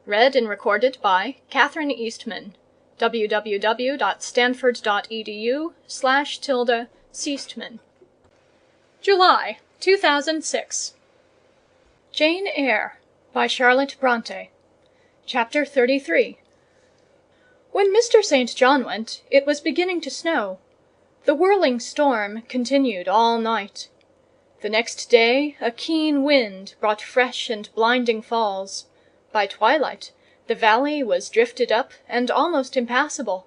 Read and recorded by Catherine Eastman. www.stanford.edu/tilde-Seastman. July 2006. Jane Eyre by Charlotte Brontë. Chapter 33. When Mr. St. John went, it was beginning to snow. The whirling storm continued all night. The next day a keen wind brought fresh and blinding falls. By twilight the valley was drifted up and almost impassable.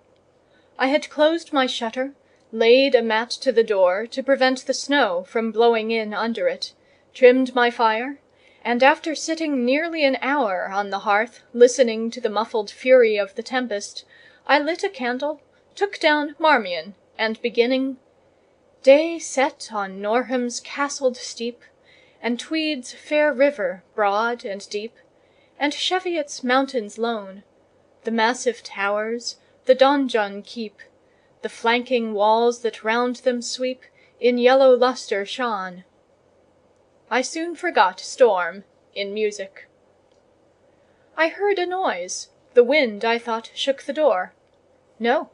I had closed my shutter, laid a mat to the door to prevent the snow from blowing in under it, trimmed my fire, and after sitting nearly an hour on the hearth, listening to the muffled fury of the tempest, I lit a candle, took down Marmion, and beginning, "Day set on Norham's castled steep, And Tweed's fair river broad and deep, And Cheviot's mountains lone, The massive towers, the donjon keep, The flanking walls that round them sweep, In yellow lustre shone," I soon forgot storm in music. I heard a noise. The wind, I thought, shook the door. No,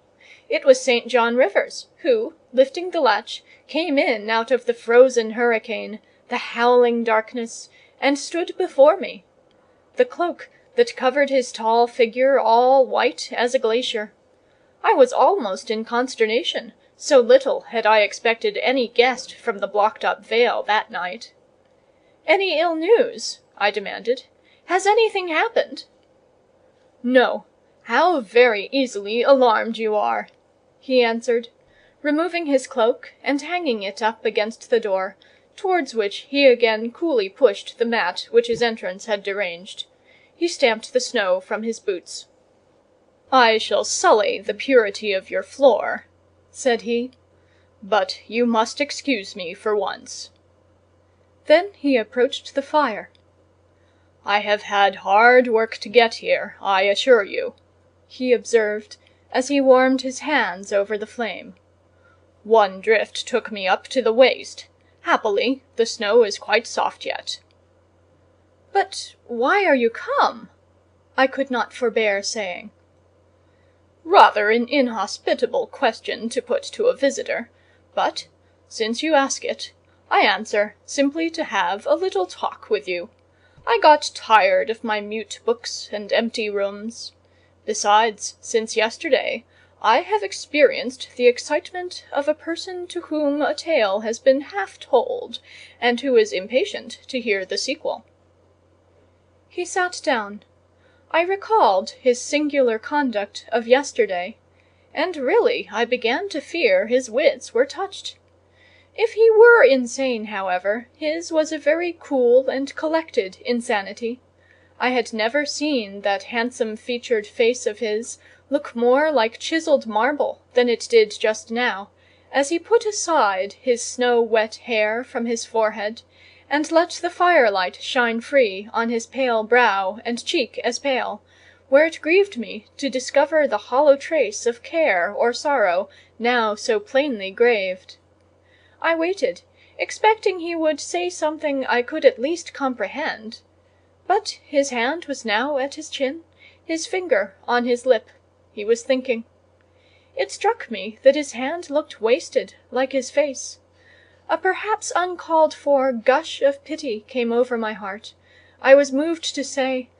it was St. John Rivers, who, lifting the latch, came in out of the frozen hurricane, the howling darkness, and stood before me. The cloak that covered his tall figure all white as a glacier. I was almost in consternation, so little had I expected any guest from the blocked-up vale that night. "Any ill news?" I demanded. "Has anything happened?" "No. How very easily alarmed you are!" he answered, removing his cloak and hanging it up against the door, towards which he again coolly pushed the mat which his entrance had deranged. He stamped the snow from his boots. "I shall sully the purity of your floor," said he, "but you must excuse me for once." Then he approached the fire. "I have had hard work to get here, I assure you," he observed, as he warmed his hands over the flame. "One drift took me up to the waist. Happily, the snow is quite soft yet." "But why are you come?" I could not forbear saying. "Rather an inhospitable question to put to a visitor; but, since you ask it, I answer simply to have a little talk with you. I got tired of my mute books and empty rooms. Besides, since yesterday, I have experienced the excitement of a person to whom a tale has been half told, and who is impatient to hear the sequel." He sat down. I recalled his singular conduct of yesterday, and really I began to fear his wits were touched. If he were insane, however, his was a very cool and collected insanity. I had never seen that handsome-featured face of his look more like chiselled marble than it did just now, as he put aside his snow-wet hair from his forehead, and let the firelight shine free on his pale brow and cheek as pale, where it grieved me to discover the hollow trace of care or sorrow now so plainly graved. I waited, expecting he would say something I could at least comprehend. But his hand was now at his chin, his finger on his lip. He was thinking. It struck me that his hand looked wasted, like his face. A perhaps uncalled-for gush of pity came over my heart. I was moved to say,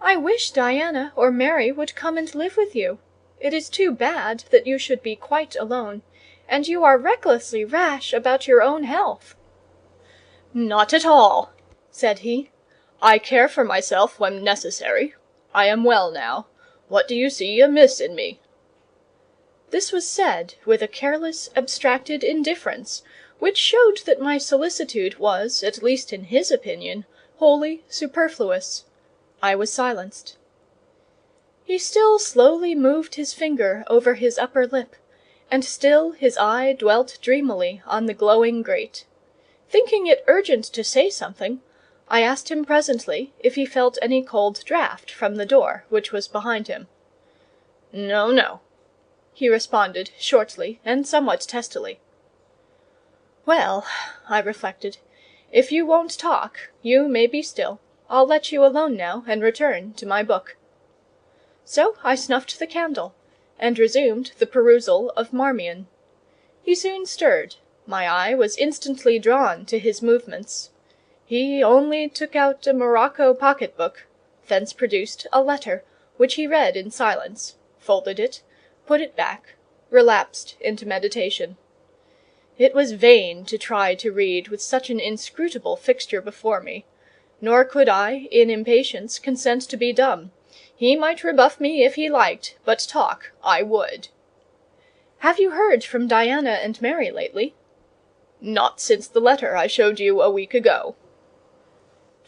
"I wish Diana or Mary would come and live with you. It is too bad that you should be quite alone, and you are recklessly rash about your own health." "Not at all," said he. "I care for myself when necessary. I am well now. What do you see amiss in me?" This was said with a careless, abstracted indifference, which showed that my solicitude was, at least in his opinion, wholly superfluous. I was silenced. He still slowly moved his finger over his upper lip, and still his eye dwelt dreamily on the glowing grate. Thinking it urgent to say something, I asked him presently if he felt any cold draught from the door, which was behind him. "No, no," he responded shortly and somewhat testily. "Well," I reflected, "if you won't talk, you may be still. I'll let you alone now, and return to my book." So I snuffed the candle, and resumed the perusal of Marmion. He soon stirred. My eye was instantly drawn to his movements. He only took out a morocco pocket-book, thence produced a letter, which he read in silence, folded it, put it back, relapsed into meditation. It was vain to try to read with such an inscrutable fixture before me, nor could I, in impatience, consent to be dumb. He might rebuff me if he liked, but talk I would. "Have you heard from Diana and Mary lately?" "Not since the letter I showed you a week ago."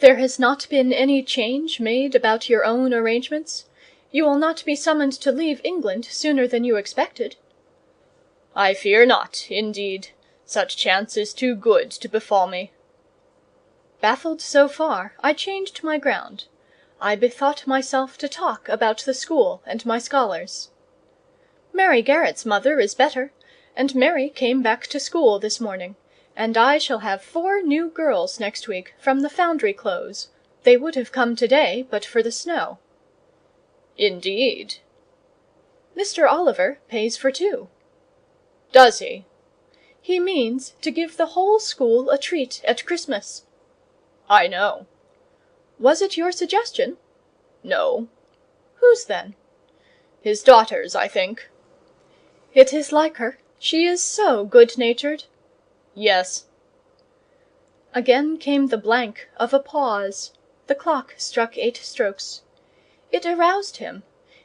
"There has not been any change made about your own arrangements? You will not be summoned to leave England sooner than you expected?" "I fear not, indeed. Such chance is too good to befall me." Baffled so far, I changed my ground. I bethought myself to talk about the school and my scholars. "Mary Garrett's mother is better, and Mary came back to school this morning, and I shall have 4 new girls next week from the Foundry Close. They would have come to-day, but for the snow." "Indeed." "Mr. Oliver pays for 2. "Does he?" "He means to give the whole school a treat at Christmas." "I know." "Was it your suggestion?" "No." "Whose, then?" "His daughter's, I think." "It is like her. She is so good-natured." "Yes." Again came the blank of a pause. The clock struck 8 strokes. It aroused him.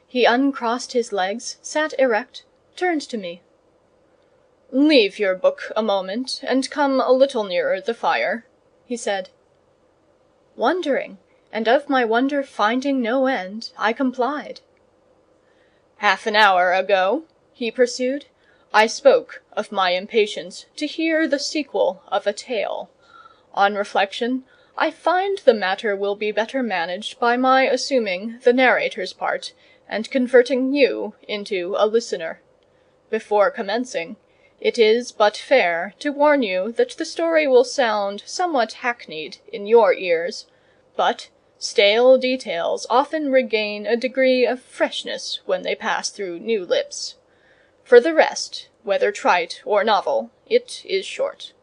He uncrossed his legs, sat erect, turned to me. "Leave your book a moment, and come a little nearer the fire," he said. Wondering, and of my wonder finding no end, I complied. "Half an hour ago," he pursued, "I spoke of my impatience to hear the sequel of a tale. On reflection, I find the matter will be better managed by my assuming the narrator's part, and converting you into a listener. Before commencing, it is but fair to warn you that the story will sound somewhat hackneyed in your ears, but stale details often regain a degree of freshness when they pass through new lips. For the rest, whether trite or novel, it is short.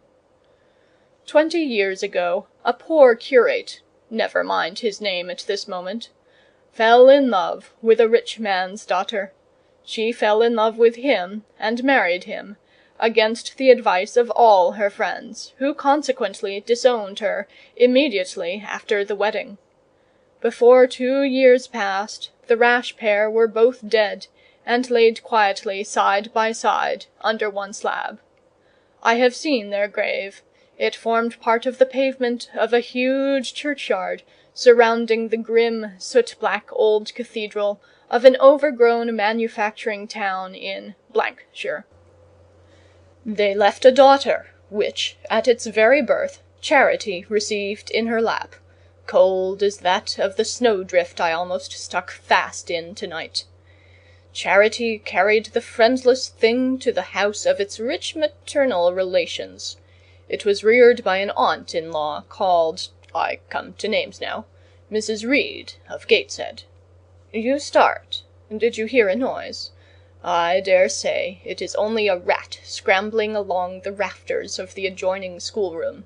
20 years ago, a poor curate, never mind his name at this moment, fell in love with a rich man's daughter. She fell in love with him, and married him, against the advice of all her friends, who consequently disowned her immediately after the wedding. Before 2 years passed, the rash pair were both dead, and laid quietly side by side under one slab. I have seen their grave. It formed part of the pavement of a huge churchyard surrounding the grim, soot-black old cathedral of an overgrown manufacturing town in shire. They left a daughter, which, at its very birth, Charity received in her lap, cold as that of the snowdrift I almost stuck fast in to-night. Charity carried the friendless thing to the house of its rich maternal relations. It was reared by an aunt-in-law called, I come to names now, Mrs. Reed of Gateshead. You start. Did you hear a noise? I dare say it is only a rat scrambling along the rafters of the adjoining schoolroom.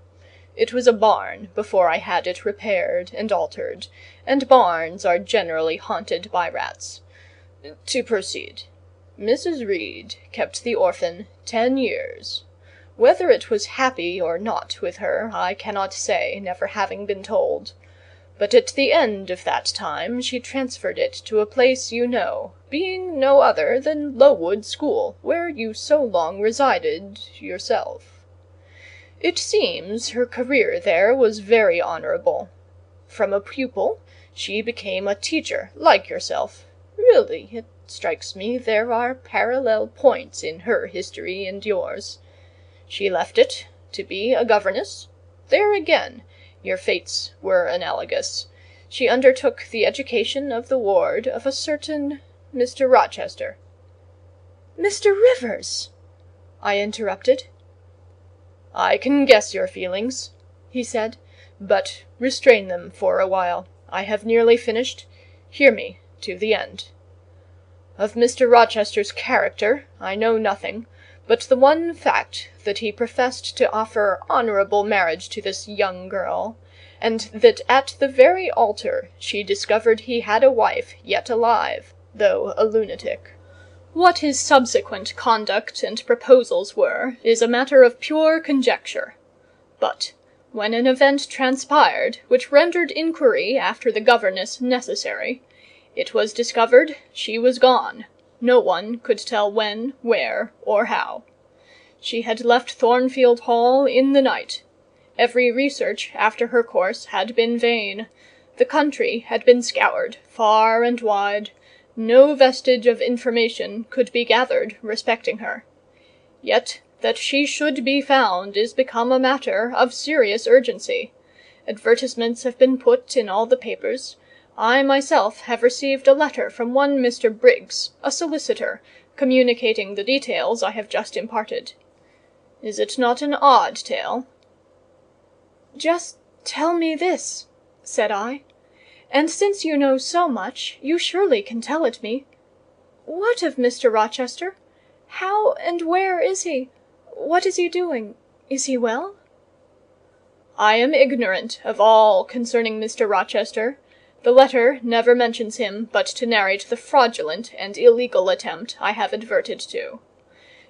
It was a barn before I had it repaired and altered, and barns are generally haunted by rats. To proceed. Mrs. Reed kept the orphan 10 years. Whether it was happy or not with her, I cannot say, never having been told. But at the end of that time she transferred it to a place you know, being no other than Lowood School, where you so long resided yourself. It seems her career there was very honourable. From a pupil she became a teacher, like yourself. Really, it strikes me there are parallel points in her history and yours. She left it to be a governess. There again, your fates were analogous. She undertook the education of the ward of a certain Mr. Rochester. "Mr. Rivers!" I interrupted. "I can guess your feelings," he said, "but restrain them for a while. I have nearly finished. Hear me to the end. Of Mr. Rochester's character I know nothing, but the one fact that he professed to offer honourable marriage to this young girl, and that at the very altar she discovered he had a wife yet alive, though a lunatic. What his subsequent conduct and proposals were is a matter of pure conjecture. But when an event transpired which rendered inquiry after the governess necessary, it was discovered she was gone, no one could tell when, where, or how. She had left Thornfield Hall in the night. Every research after her course had been vain. The country had been scoured far and wide. No vestige of information could be gathered respecting her. Yet that she should be found is become a matter of serious urgency. Advertisements have been put in all the papers. I myself have received a letter from one Mr. Briggs, a solicitor, communicating the details I have just imparted. Is it not an odd tale?" "Just tell me this," said I, "and since you know so much, you surely can tell it me. What of Mr. Rochester? How and where is he? What is he doing? Is he well?" "I am ignorant of all concerning Mr. Rochester. The letter never mentions him but to narrate the fraudulent and illegal attempt I have adverted to.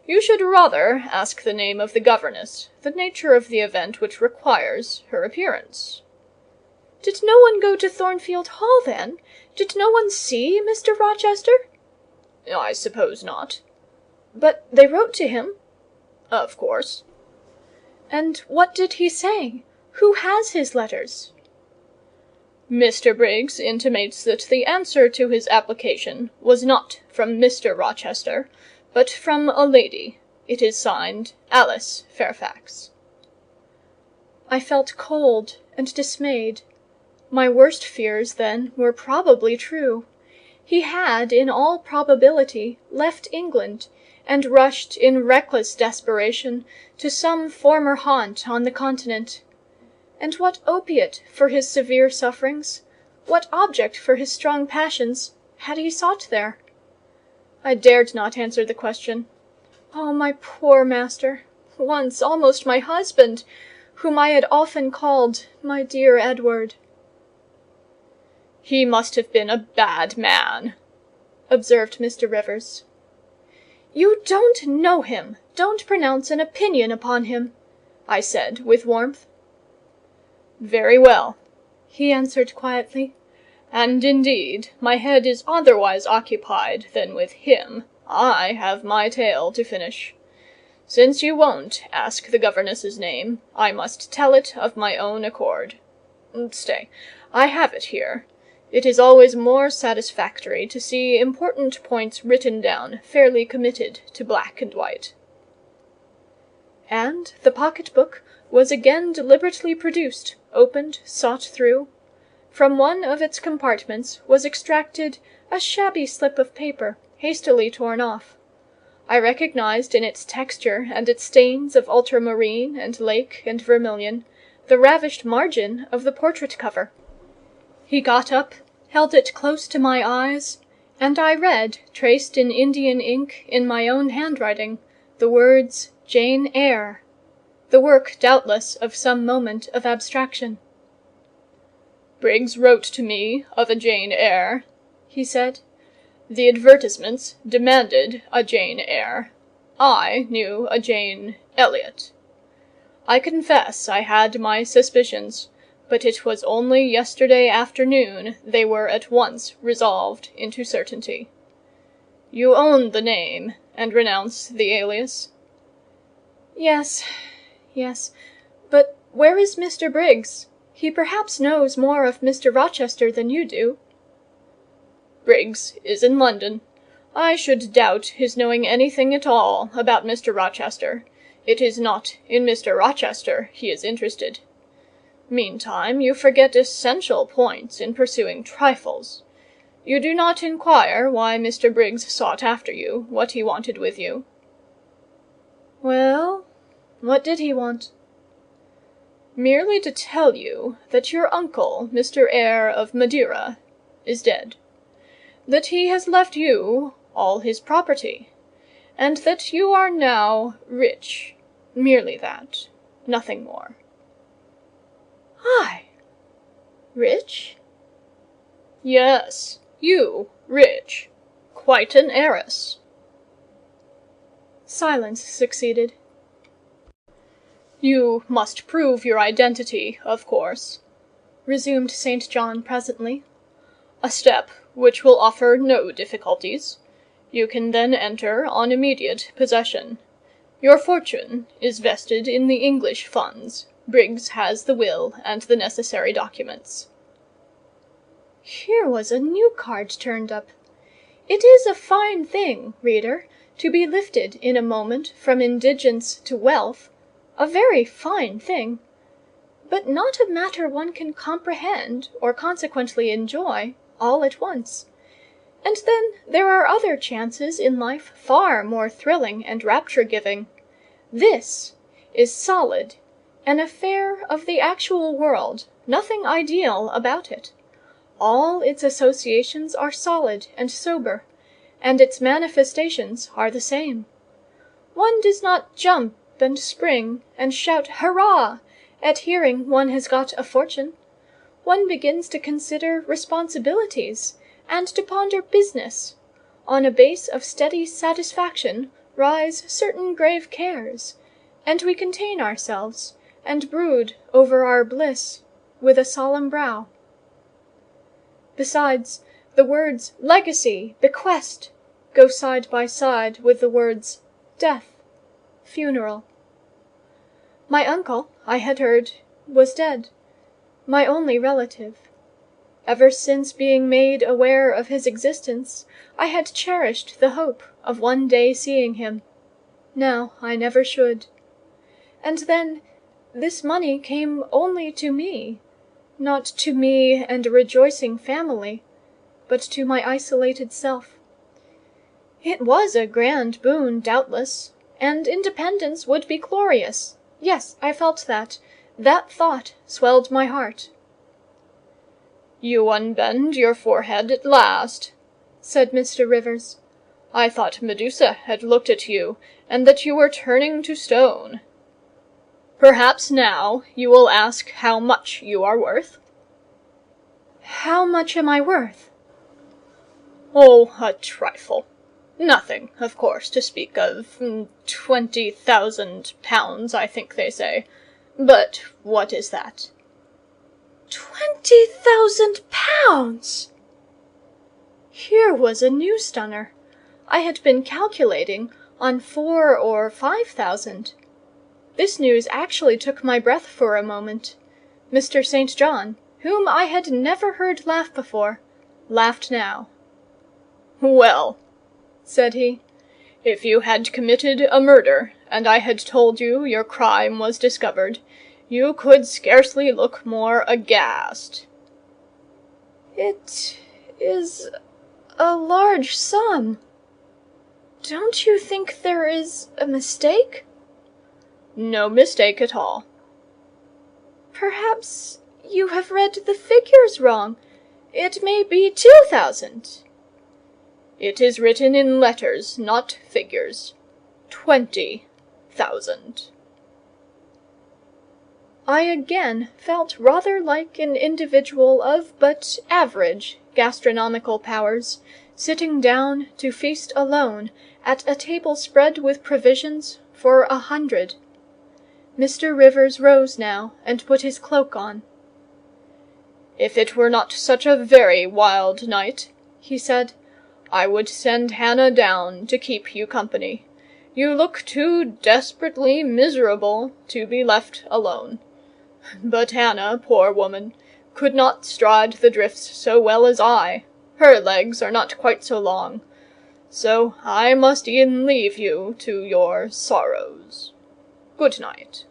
You should rather ask the name of the governess, the nature of the event which requires her appearance." "Did no one go to Thornfield Hall, then? Did no one see Mr. Rochester?" "I suppose not." "But they wrote to him?" "Of course." "And what did he say? Who has his letters?" "Mr. Briggs intimates that the answer to his application was not from Mr. Rochester, but from a lady. It is signed Alice Fairfax." I felt cold and dismayed. My worst fears, then, were probably true. He had, in all probability, left England, and rushed in reckless desperation to some former haunt on the Continent. And what opiate for his severe sufferings, what object for his strong passions, had he sought there? I dared not answer the question. Oh, my poor master, once almost my husband, whom I had often called my dear Edward. "He must have been a bad man," observed Mr. Rivers. "You don't know him. Don't pronounce an opinion upon him," I said with warmth. "Very well," he answered quietly. "And indeed my head is otherwise occupied than with him. I have my tale to finish. Since you won't ask the governess's name, I must tell it of my own accord. Stay, I have it here. It is always more satisfactory to see important points written down fairly committed to black and white." And the pocket-book was again deliberately produced, opened, sought through. From one of its compartments was extracted a shabby slip of paper, hastily torn off. I recognized in its texture and its stains of ultramarine and lake and vermilion the ravished margin of the portrait cover. He got up, held it close to my eyes, and I read, traced in Indian ink in my own handwriting, the words Jane Eyre, the work doubtless of some moment of abstraction. "Briggs wrote to me of a Jane Eyre," he said. "The advertisements demanded a Jane Eyre. I knew a Jane Elliot. I confess I had my suspicions, but it was only yesterday afternoon they were at once resolved into certainty. You own the name, and renounce the alias?" "Yes, yes. But where is Mr. Briggs? He perhaps knows more of Mr. Rochester than you do." "Briggs is in London. I should doubt his knowing anything at all about Mr. Rochester. It is not in Mr. Rochester he is interested. Meantime, you forget essential points in pursuing trifles. You do not inquire why Mr. Briggs sought after you, what he wanted with you." "Well, what did he want?" "Merely to tell you that your uncle, Mr. Eyre of Madeira, is dead. That he has left you all his property, and that you are now rich. Merely that, nothing more." "I? Rich?" "Yes, you rich. Quite an heiress." Silence succeeded. "You must prove your identity, of course," resumed St. John presently. "A step which will offer no difficulties. You can then enter on immediate possession. Your fortune is vested in the English funds. Briggs has the will and the necessary documents." Here was a new card turned up. It is a fine thing, reader, to be lifted in a moment from indigence to wealth, a very fine thing, but not a matter one can comprehend, or consequently enjoy, all at once. And then there are other chances in life far more thrilling and rapture-giving. This is solid, an affair of the actual world, nothing ideal about it. All its associations are solid and sober, and its manifestations are the same. One does not jump and spring and shout "hurrah" at hearing one has got a fortune. One begins to consider responsibilities, and to ponder business. On a base of steady satisfaction rise certain grave cares, and we contain ourselves, and brood over our bliss with a solemn brow. Besides, the words legacy, bequest, go side by side with the words death, funeral. My uncle, I had heard, was dead, my only relative. Ever since being made aware of his existence, I had cherished the hope of one day seeing him. Now I never should. And then this money came only to me, not to me and a rejoicing family, but to my isolated self. It was a grand boon, doubtless, and independence would be glorious. Yes, I felt that. That thought swelled my heart. "You unbend your forehead at last," said Mr. Rivers. "I thought Medusa had looked at you, and that you were turning to stone. Perhaps now you will ask how much you are worth?" "How much am I worth?" "Oh, a trifle. Nothing, of course, to speak of. 20,000 pounds, I think they say. But what is that?" 20,000 pounds! Here was a new stunner. I had been calculating on 4,000 or 5,000. This news actually took my breath for a moment. Mr. St. John, whom I had never heard laugh before, laughed now. "Well," said he, "if you had committed a murder, and I had told you your crime was discovered, you could scarcely look more aghast." "It is a large sum. Don't you think there is a mistake?" "No mistake at all." "Perhaps you have read the figures wrong. It may be 2,000. "It is written in letters, not figures. 20,000. I again felt rather like an individual of but average gastronomical powers, sitting down to feast alone at a table spread with provisions for 100. Mr. Rivers rose now and put his cloak on. "If it were not such a very wild night," he said, "I would send Hannah down to keep you company. You look too desperately miserable to be left alone. But Hannah, poor woman, could not stride the drifts so well as I. Her legs are not quite so long. So I must e'en leave you to your sorrows. Good night."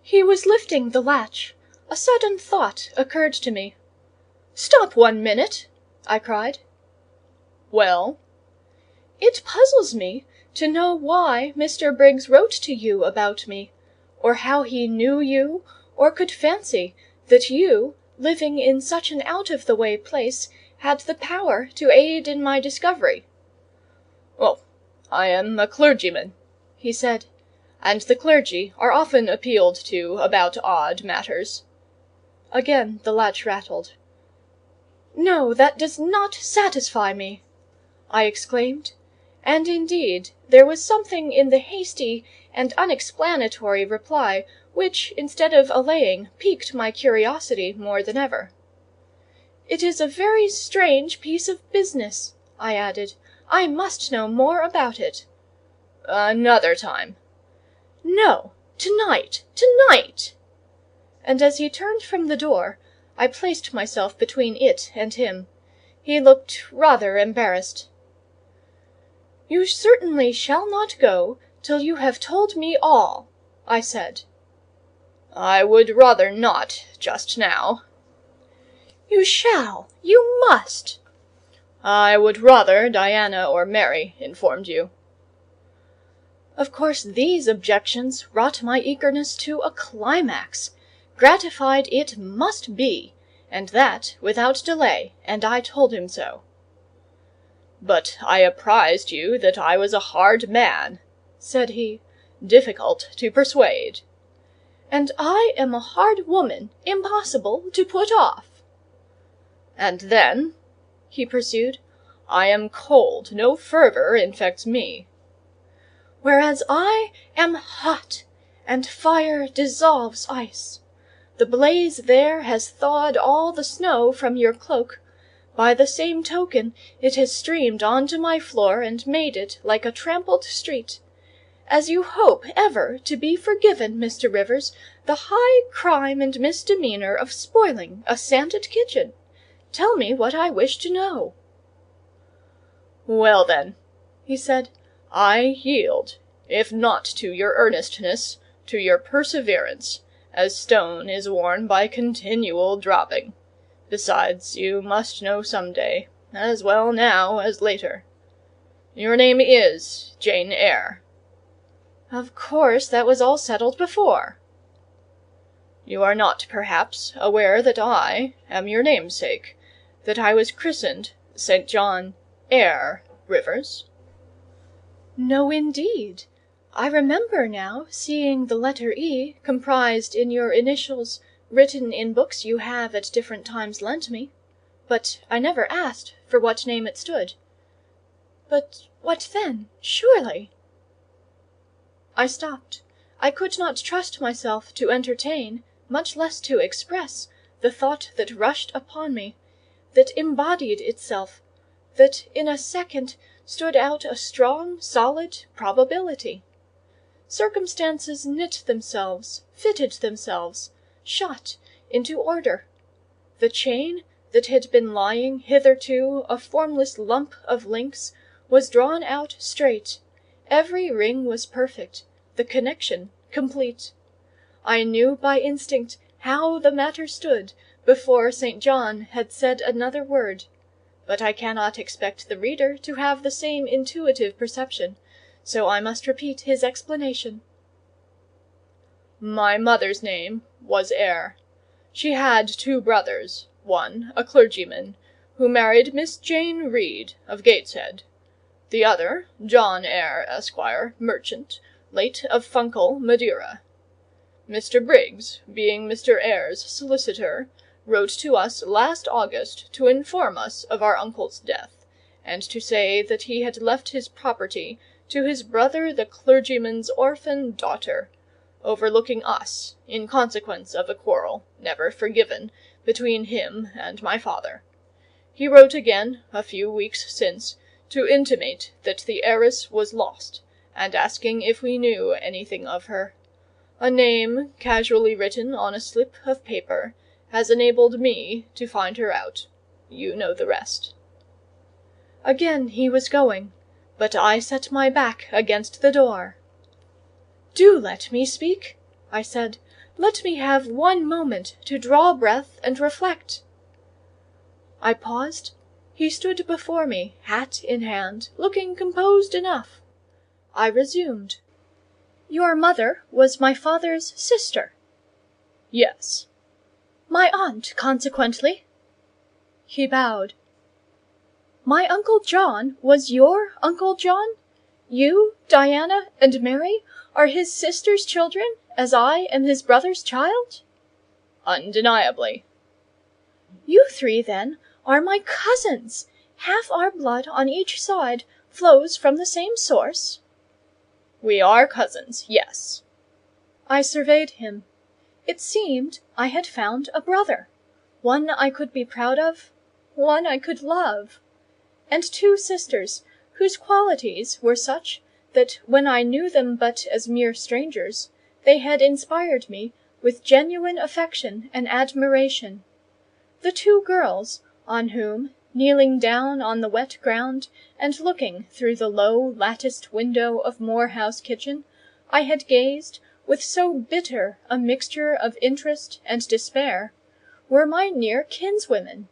He was lifting the latch. A sudden thought occurred to me. "Stop 1 minute!" I cried. "Well?" "It puzzles me to know why Mr. Briggs wrote to you about me, or how he knew you, or could fancy that you, living in such an out-of-the-way place, had the power to aid in my discovery. "I am a clergyman," he said, "and the clergy are often appealed to about odd matters." Again the latch rattled. "No, that does not satisfy me," I exclaimed; and indeed there was something in the hasty and unexplanatory reply which, instead of allaying, piqued my curiosity more than ever. "It is a very strange piece of business," I added. "I must know more about it." "Another time." "No, to-night, to-night!" And as he turned from the door, I placed myself between it and him. He looked rather embarrassed. "You certainly shall not go till you have told me all," I said. "I would rather not, just now." "You shall! You must!" "I would rather Diana or Mary informed you." Of course these objections wrought my eagerness to a climax. Gratified it must be, and that without delay, and I told him so. "But I apprised you that I was a hard man," said he, "difficult to persuade." "And I am a hard woman, impossible to put off." "And then," he pursued, "I am cold, no fervour infects me." "Whereas I am hot, and fire dissolves ice. The blaze there has thawed all the snow from your cloak; by the same token it has streamed on to my floor and made it like a trampled street. As you hope ever to be forgiven, Mr. Rivers, the high crime and misdemeanour of spoiling a sanded kitchen? Tell me what I wish to know." "Well then," he said, "I yield, if not to your earnestness, to your perseverance, as stone is worn by continual dropping. Besides, you must know some day, as well now as later. Your name is Jane Eyre." "Of course, that was all settled before." "You are not, perhaps, aware that I am your namesake, that I was christened St. John Eyre Rivers?" "No, indeed. I remember now seeing the letter E comprised in your initials, written in books you have at different times lent me; but I never asked for what name it stood. But what then? Surely—" I stopped. I could not trust myself to entertain, much less to express, the thought that rushed upon me, that embodied itself, that in a second stood out a strong, solid probability. Circumstances knit themselves, fitted themselves, shot into order. The chain that had been lying hitherto a formless lump of links was drawn out straight; every ring was perfect, the connection complete. I knew by instinct how the matter stood before St. John had said another word; but I cannot expect the reader to have the same intuitive perception, so I must repeat his explanation. My mother's name was Eyre. She had 2 brothers, one a clergyman, who married Miss Jane Reed of Gateshead; the other, John Eyre, Esquire, merchant, late of Funchal, Madeira. Mr. Briggs, being Mr. Eyre's solicitor, wrote to us last August to inform us of our uncle's death, and to say that he had left his property to his brother the clergyman's orphan daughter, overlooking us in consequence of a quarrel, never forgiven, between him and my father. He wrote again, a few weeks since, to intimate that the heiress was lost, and asking if we knew anything of her. A name, casually written on a slip of paper, has enabled me to find her out. You know the rest." Again he was going, but I set my back against the door. "Do let me speak," I said. "Let me have one moment to draw breath and reflect." I paused. He stood before me, hat in hand, looking composed enough. I resumed. "Your mother was my father's sister?" "Yes." "My aunt, consequently?" He bowed. "My Uncle John was your Uncle John? You, Diana, and Mary, are his sister's children, as I am his brother's child?" "Undeniably." "You three, then, are my cousins. Half our blood on each side flows from the same source?" "We are cousins, yes." I surveyed him. It seemed I had found a brother, one I could be proud of, one I could love; and two sisters whose qualities were such that, when I knew them but as mere strangers, they had inspired me with genuine affection and admiration. The two girls, on whom, kneeling down on the wet ground, and looking through the low latticed window of Moor House kitchen, I had gazed with so bitter a mixture of interest and despair, were my near kinswomen;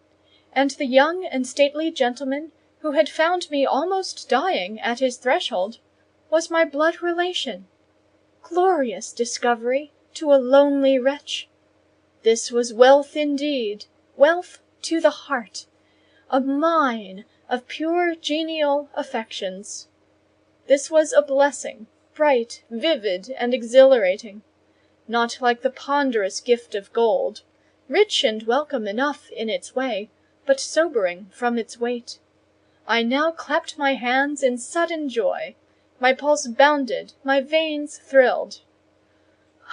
and the young and stately gentleman who had found me almost dying at his threshold was my blood relation. Glorious discovery to a lonely wretch! This was wealth indeed, wealth to the heart, a mine of pure genial affections. This was a blessing, bright, vivid, and exhilarating; not like the ponderous gift of gold, rich and welcome enough in its way, but sobering from its weight. I now clapped my hands in sudden joy; my pulse bounded, my veins thrilled.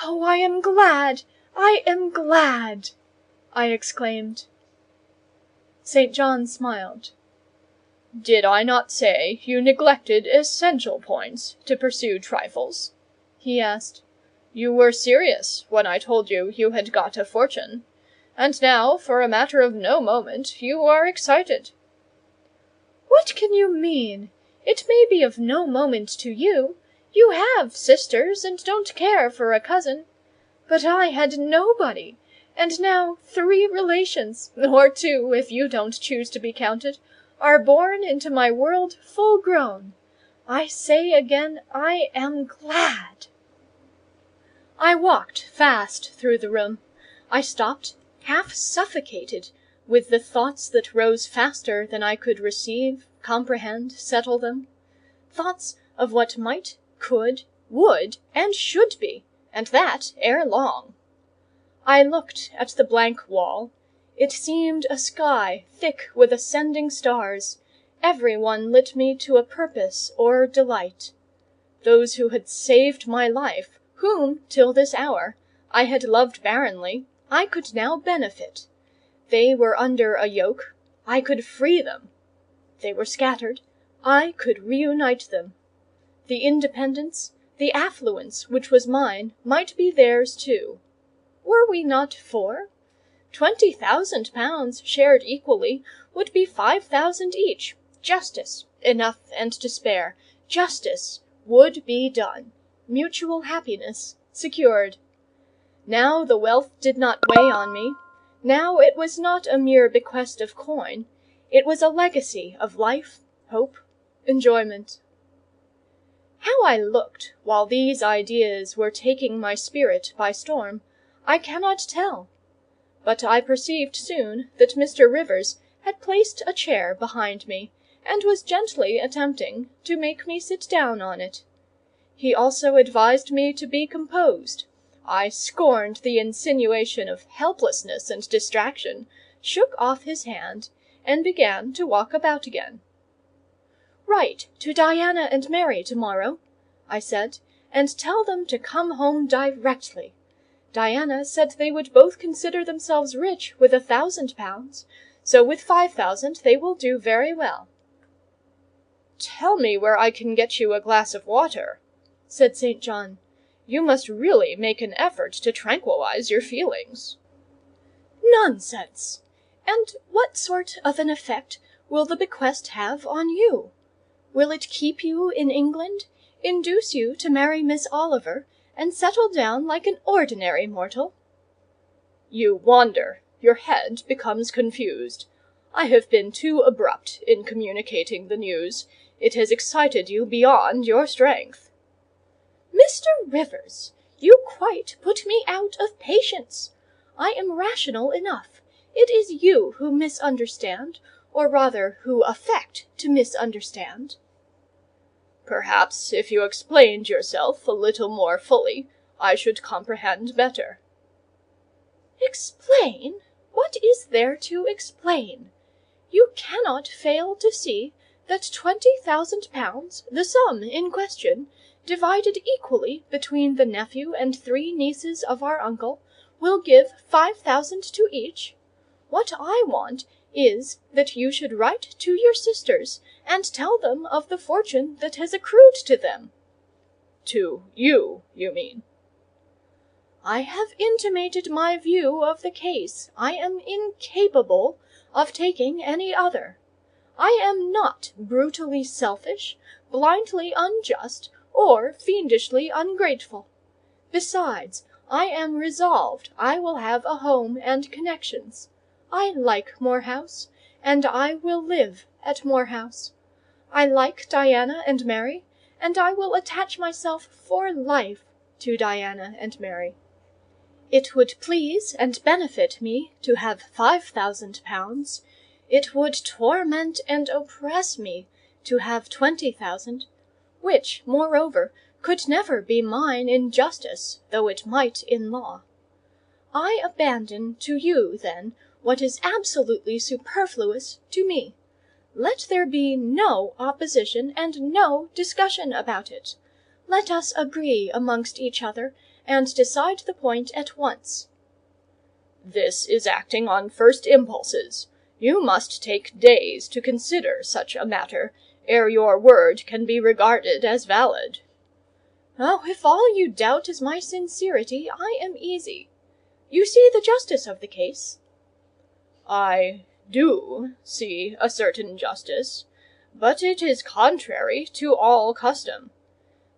"Oh, I am glad! I am glad!" I exclaimed. St. John smiled. "Did I not say you neglected essential points to pursue trifles?" he asked. "You were serious when I told you you had got a fortune; and now, for a matter of no moment, you are excited." "What can you mean? It may be of no moment to you. You have sisters, and don't care for a cousin. But I had nobody, and now 3 relations, or 2 if you don't choose to be counted, are born into my world full grown. I say again, I am glad." I walked fast through the room. I stopped, half suffocated, with the thoughts that rose faster than I could receive, comprehend, settle them; thoughts of what might, could, would, and should be, and that ere long. I looked at the blank wall. It seemed a sky thick with ascending stars; every one lit me to a purpose or delight. Those who had saved my life, whom, till this hour, I had loved barrenly, I could now benefit. They were under a yoke, I could free them. They were scattered, I could reunite them. The independence, the affluence which was mine, might be theirs too. Were we not 4? 20,000 pounds shared equally would be 5,000 each. Justice, enough and to spare. Justice would be done. Mutual happiness secured. Now the wealth did not weigh on me. Now it was not a mere bequest of coin. It was a legacy of life, hope, enjoyment. How I looked while these ideas were taking my spirit by storm, I cannot tell; but I perceived soon that Mr. Rivers had placed a chair behind me, and was gently attempting to make me sit down on it. He also advised me to be composed. I scorned the insinuation of helplessness and distraction, shook off his hand, and began to walk about again. "Write to Diana and Mary to-morrow," I said, "and tell them to come home directly. Diana said they would both consider themselves rich with 1,000 pounds, so with 5,000 they will do very well." "Tell me where I can get you a glass of water," said St. John. "You must really make an effort to tranquillize your feelings." "Nonsense! And what sort of an effect will the bequest have on you? Will it keep you in England, induce you to marry Miss Oliver, and settle down like an ordinary mortal?" "You wander; your head becomes confused. I have been too abrupt in communicating the news. It has excited you beyond your strength." "Mr. Rivers, you quite put me out of patience. I am rational enough. It is you who misunderstand, or rather who affect to misunderstand." Perhaps if you explained yourself a little more fully, I should comprehend better." "Explain? What is there to explain? You cannot fail to see that 20,000 pounds, the sum in question, divided equally between the nephew and 3 nieces of our uncle, will give 5,000 to each. What I want is, that you should write to your sisters, and tell them of the fortune that has accrued to them." "To you, you mean?" "I have intimated my view of the case. I am incapable of taking any other. I am not brutally selfish, blindly unjust, or fiendishly ungrateful. Besides, I am resolved I will have a home and connections. I like Moor House, and I will live at Moor House. I like Diana and Mary, and I will attach myself for life to Diana and Mary. It would please and benefit me to have 5,000 pounds. It would torment and oppress me to have 20,000, which, moreover, could never be mine in justice, though it might in law. I abandon to you, then, what is absolutely superfluous to me. Let there be no opposition and no discussion about it. Let us agree amongst each other, and decide the point at once." "This is acting on first impulses. You must take days to consider such a matter, ere your word can be regarded as valid." "Oh, if all you doubt is my sincerity, I am easy. You see the justice of the case?" "I do see a certain justice, but it is contrary to all custom.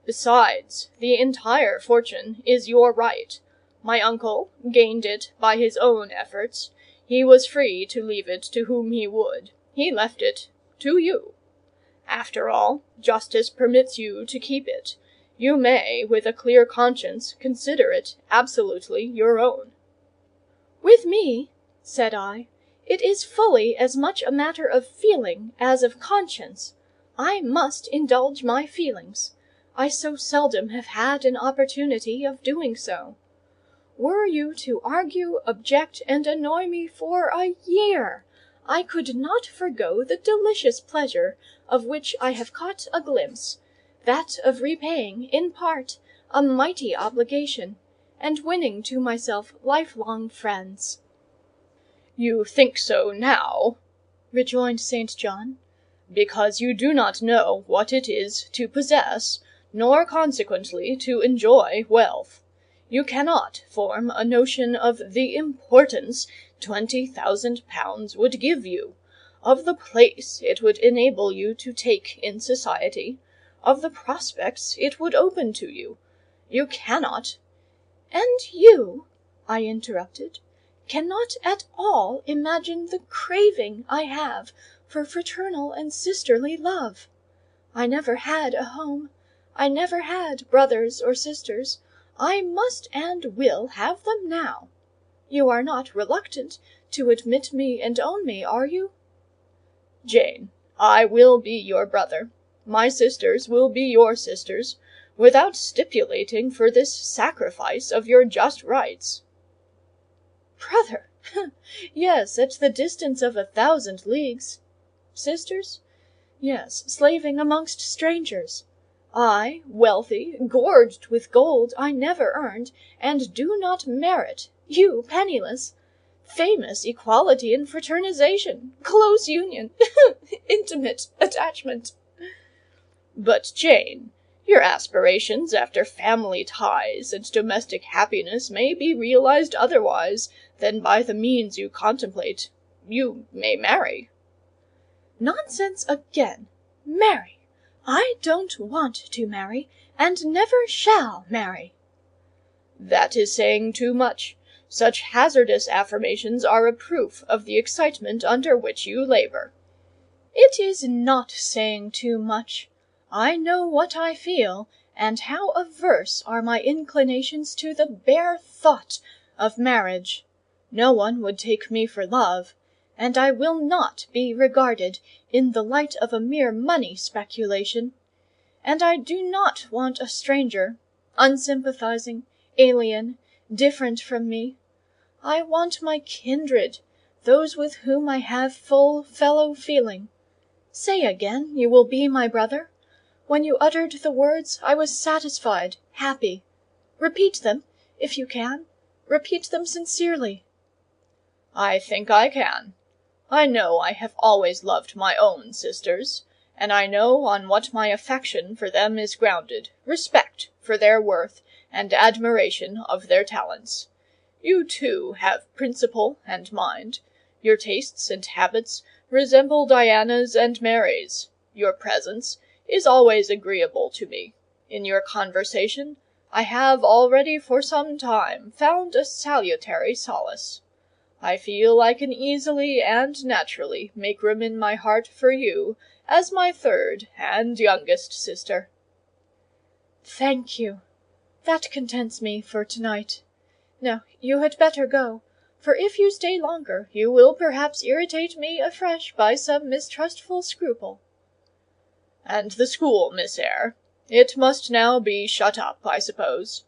Besides, the entire fortune is your right. My uncle gained it by his own efforts. He was free to leave it to whom he would. He left it to you. After all, justice permits you to keep it. You may, with a clear conscience, consider it absolutely your own." "With me," said I, "it is fully as much a matter of feeling as of conscience. I must indulge my feelings. I so seldom have had an opportunity of doing so. Were you to argue, object, and annoy me for a year, I could not forego the delicious pleasure of which I have caught a glimpse, that of repaying, in part, a mighty obligation, and winning to myself lifelong friends." "You think so now," rejoined St. John, "because you do not know what it is to possess, nor consequently to enjoy wealth. You cannot form a notion of the importance 20,000 pounds would give you, of the place it would enable you to take in society, of the prospects it would open to you. You cannot—" "And you," I interrupted, "cannot at all imagine the craving I have for fraternal and sisterly love. I never had a home. I never had brothers or sisters. I must and will have them now. You are not reluctant to admit me and own me, are you?" "Jane, I will be your brother. My sisters will be your sisters, without stipulating for this sacrifice of your just rights." "Brother! Yes, at the distance of 1,000 leagues. Sisters? Yes, slaving amongst strangers. I, wealthy, gorged with gold I never earned, and do not merit; you penniless. Famous equality and fraternization, close union, intimate attachment." "But, Jane, your aspirations after family ties and domestic happiness may be realized otherwise than by the means you contemplate. You may marry." "Nonsense again! Marry! I don't want to marry, and never shall marry." "That is saying too much. Such hazardous affirmations are a proof of the excitement under which you labour." "It is not saying too much. I know what I feel, and how averse are my inclinations to the bare thought of marriage. No one would take me for love, and I will not be regarded in the light of a mere money speculation. and I do not want a stranger, unsympathizing, alien, different from me. I want my kindred, those with whom I have full fellow-feeling. Say again you will be my brother. When you uttered the words, I was satisfied, happy. Repeat them, if you can. Repeat them sincerely." "I think I can. I know I have always loved my own sisters, and I know on what my affection for them is grounded, respect for their worth, and admiration of their talents. You too have principle and mind. Your tastes and habits resemble Diana's and Mary's. Your presence is always agreeable to me. In your conversation I have already for some time found a salutary solace. I feel I can easily and naturally make room in my heart for you as my third and youngest sister." "Thank you. That contents me for to-night. Now you had better go, for if you stay longer you will perhaps irritate me afresh by some mistrustful scruple." "And the school, Miss Eyre? It must now be shut up, I suppose?"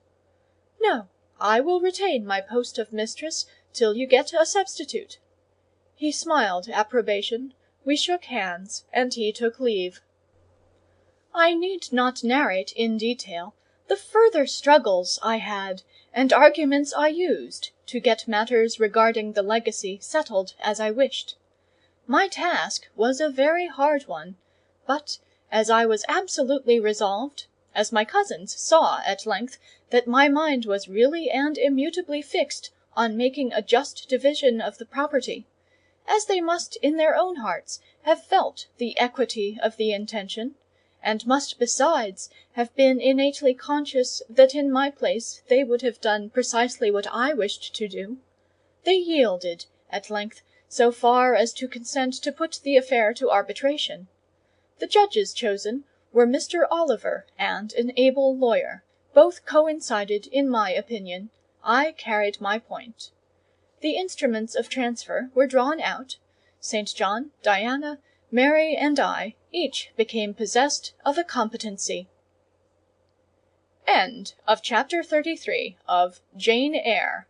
"No, I will retain my post of mistress till you get a substitute." He smiled approbation, we shook hands, and he took leave. I need not narrate in detail the further struggles I had, and arguments I used, to get matters regarding the legacy settled as I wished. My task was a very hard one, but as I was absolutely resolved, as my cousins saw at length that my mind was really and immutably fixed on making a just division of the property, as they must in their own hearts have felt the equity of the intention, and must besides have been innately conscious that in my place they would have done precisely what I wished to do, they yielded, at length, so far as to consent to put the affair to arbitration. The judges chosen were Mr. Oliver and an able lawyer. Both coincided in my opinion. I carried my point. The instruments of transfer were drawn out. St. John, Diana, Mary, and I each became possessed of a competency. End of Chapter 33 of Jane Eyre,